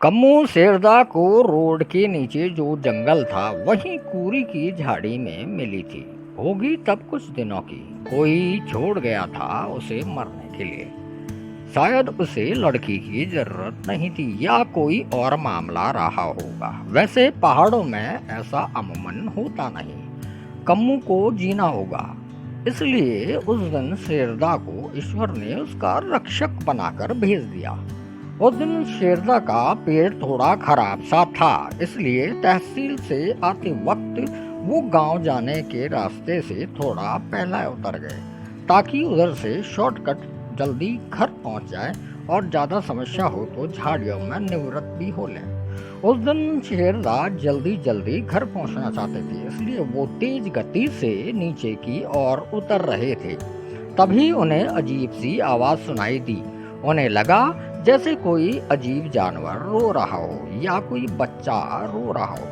कम्मू शेरदा को रोड के नीचे जो जंगल था वहीं कूरी की झाड़ी में मिली थी। होगी तब कुछ दिनों की। कोई छोड़ गया था उसे मरने के लिए। शायद उसे लड़की की जरूरत नहीं थी या कोई और मामला रहा होगा। वैसे पहाड़ों में ऐसा अमूमन होता नहीं। कम्मू को जीना होगा, इसलिए उस दिन शेरदा को ईश्वर ने उसका रक्षक बनाकर भेज दिया। उस दिन शेरदा का पेट थोड़ा खराब सा था, इसलिए तहसील से आते वक्त वो गांव जाने के रास्ते से थोड़ा पहले उतर गए ताकि उधर से शॉर्टकट जल्दी घर पहुंच जाए और ज़्यादा समस्या हो तो झाड़ियों में निवृत्त भी हो लें। उस दिन शेरदा जल्दी जल्दी घर पहुंचना चाहते थे, इसलिए वो तेज गति से नीचे की ओर उतर रहे थे। तभी उन्हें अजीब सी आवाज़ सुनाई दी। उन्हें लगा जैसे कोई अजीब जानवर रो रहा हो या कोई बच्चा रो रहा हो।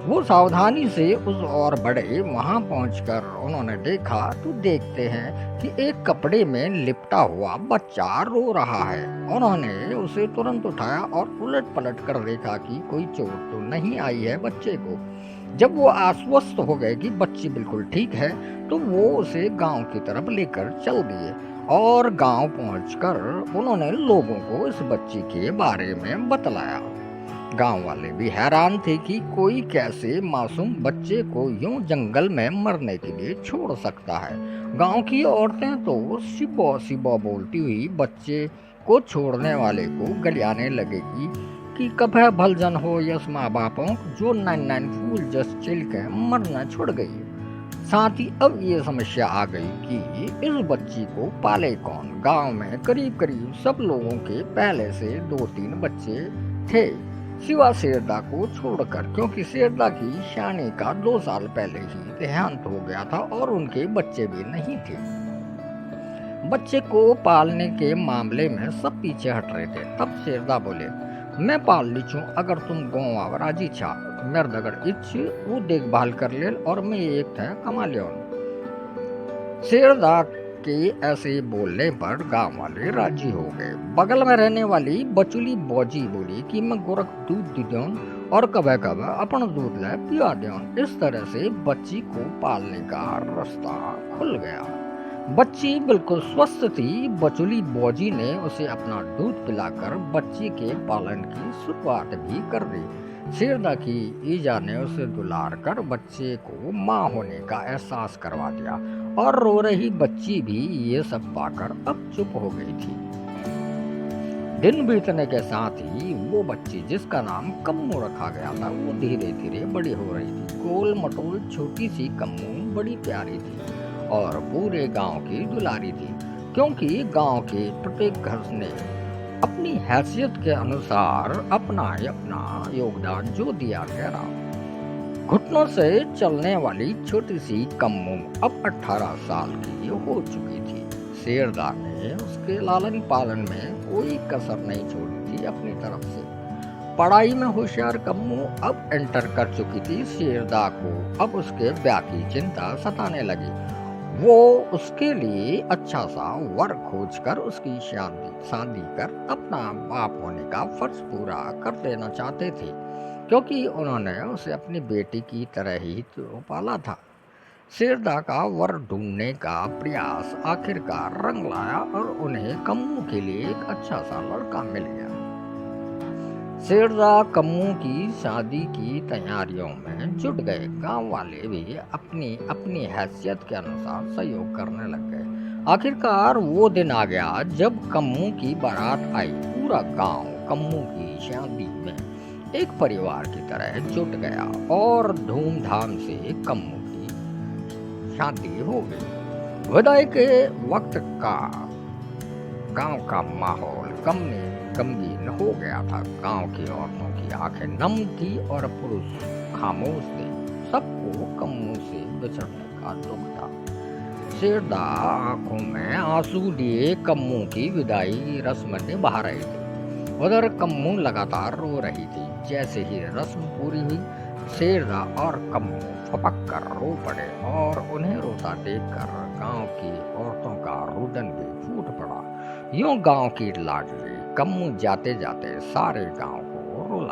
वो सावधानी से उस ओर बढ़े। वहां पहुंचकर उन्होंने देखा तो देखते हैं कि एक कपड़े में लिपटा हुआ बच्चा रो रहा है। उन्होंने उसे तुरंत उठाया और उलट पलट कर देखा कि कोई चोट तो नहीं आई है बच्चे को। जब वो आश्वस्त हो गए कि बच्ची बिल्कुल ठीक है तो वो उसे गांव की तरफ लेकर चल दिए और गांव पहुंचकर उन्होंने लोगों को इस बच्ची के बारे में बतलाया। गांव वाले भी हैरान थे कि कोई कैसे मासूम बच्चे को यूं जंगल में मरने के लिए छोड़ सकता है। गांव की औरतें तो सिबो सिबो बोलती हुई बच्चे को छोड़ने वाले को गलियाने लगेगी कि कभे भलजन हो यस माँ बापों जो 99 फूल जस चिल के मरना छोड़ गई। साथ ही अब ये समस्या आ गई कि इस बच्ची को पाले कौन। गांव में करीब करीब सब लोगों के पहले से 2-3 बच्चे थे सिवा शेरदा को छोड़कर, क्योंकि शेरदा की शानी का 2 साल पहले ही देहांत हो गया था और उनके बच्चे भी नहीं थे। बच्चे को पालने के मामले में सब पीछे हट रहे थे। तब शेरदा बोले, मैं पाल लीचू अगर तुम गाँव राजी छा मेर दगड़ इच्छ वो देखभाल कर ले और मैं एक था कमा लियो। शेरदा के ऐसे बोलने पर गांव वाले राजी हो गए। बगल में रहने वाली बचुली बौजी बोली कि मैं गोरख दूध दी दूं और कभी कभी अपना दूध ले पिया दूं। इस तरह से बच्ची को पालने का रास्ता खुल गया। बच्ची बिल्कुल स्वस्थ थी। बचुली बौजी ने उसे अपना दूध पिलाकर बच्ची के पालन की शुरुआत भी कर दी। शेरदा की ईजा ने उसे दुलार कर बच्चे को माँ होने का एहसास करवा दिया और रो रही बच्ची भी ये सब पाकर अब चुप हो गई थी। दिन बीतने के साथ ही वो बच्ची जिसका नाम कम्मू रखा गया था वो धीरे धीरे बड़ी हो रही थी। गोल मटोल छोटी सी कम्मू बड़ी प्यारी थी और पूरे गांव की दुलारी थी, क्योंकि गांव के प्रत्येक घर ने अपनी हैसियत के अनुसार अपना योगदान जो दिया गया। घुटनों से चलने वाली छोटी सी कम्मू अब 18 साल की हो चुकी थी। शेरदा ने उसके लालन पालन में कोई कसर नहीं छोड़ी थी अपनी तरफ से। पढ़ाई में होशियार कम्मू अब इंटर कर चुकी थी। शेरदा को अब उसके ब्याह की चिंता सताने लगी। वो उसके लिए अच्छा सा वर खोजकर उसकी शादी कर अपना बाप होने का फर्ज पूरा कर देना चाहते थे, क्योंकि उन्होंने उसे अपनी बेटी की तरह ही तो पाला था। शेरदा का वर ढूंढने का प्रयास आखिरकार रंग लाया और उन्हें कम्मू के लिए एक अच्छा सा लड़का मिल गया। शेरदा कम्मू की शादी की तैयारियों में जुट गए। गांव वाले भी अपनी अपनी हैसियत के अनुसार सहयोग करने लग गए। आखिरकार वो दिन आ गया जब कम्मू की बारात आई। पूरा गांव कम्मू की शादी में एक परिवार की तरह जुट गया और धूमधाम से कम्मू की शादी हो गई। विदाई के वक्त का गांव का माहौल गमगीन हो गया था। गांव की औरतों की आंखें नम थी और पुरुष खामोश थे। सबको कम्मू से बिछड़ने का दुख था। शेरदा आंखों में आंसू लिए कम्मू की विदाई रस्म निभा रही थी। उधर कम्मू लगातार रो रही थी। जैसे ही रस्म पूरी हुई शेरदा और कम्मू फपक कर रो पड़े और उन्हें रोता देखकर गांव की औरतों का रुदन भी फूट पड़ा। यूं गांव की लाडली कम्मू जाते जाते सारे गांव को रोज